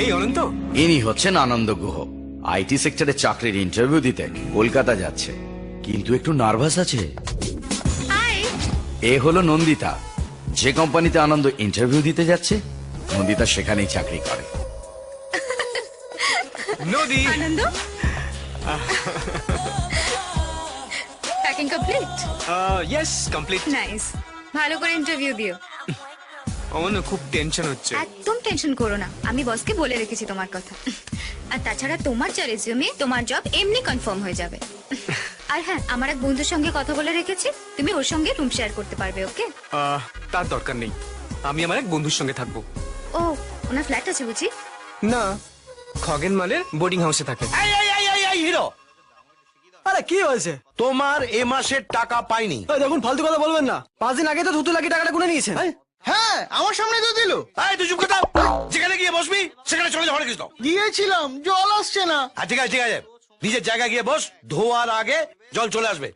এই অনন্ত, ইনি হচ্ছেন আনন্দ গুহ, আইটি সেক্টরে চাকরির ইন্টারভিউ দিতে কলকাতা যাচ্ছে, কিন্তু একটু নার্ভাস আছে। এ হলো নন্দিতা, যে কোম্পানিতে আনন্দ ইন্টারভিউ দিতে যাচ্ছে নন্দিতা সেখানেই চাকরি করে। নদী। Ananda, packing complete? Yes, complete. Nice, ভালো করে ইন্টারভিউ দিও। আমার না খুব টেনশন হচ্ছে। একদম টেনশন করো না, আমি বসকে বলে রেখেছি তোমার কথা। আর তাছাড়া তোমার যা রেজিউমে, তোমার জব এমনি কনফার্ম হয়ে যাবে। আর হ্যাঁ, আমার এক বন্ধুর সঙ্গে কথা বলে রেখেছি, তুমি ওর সঙ্গে রুম শেয়ার করতে পারবে। ওকে? তার দরকার নেই, আমি আমার এক বন্ধুর সঙ্গে থাকবো। ও, ওনার ফ্ল্যাট আছে বুঝি? না, খগেন মালের বোর্ডিং হাউসে থাকে। হিরো, আরে কি হয়েছে? তোমার এ মাসের টাকা পাইনি। দেখুন, ফালতু কথা বলবেন না। 5 দিন আগে তো 2 লাখ টাকাটা গুনে নিয়েছেন। হ্যাঁ, আমার সামনে তো দিল। এই তুই চুপ কথা, যেখানে গিয়ে বসবি সেখানে চলে যা। হরে কৃষ্ণ, গিয়েছিলাম, জল আসছে না। ঠিক আছে ঠিক আছে, নিজের জায়গায় গিয়ে বস, ধোয়ার আগে জল চলে আসবে।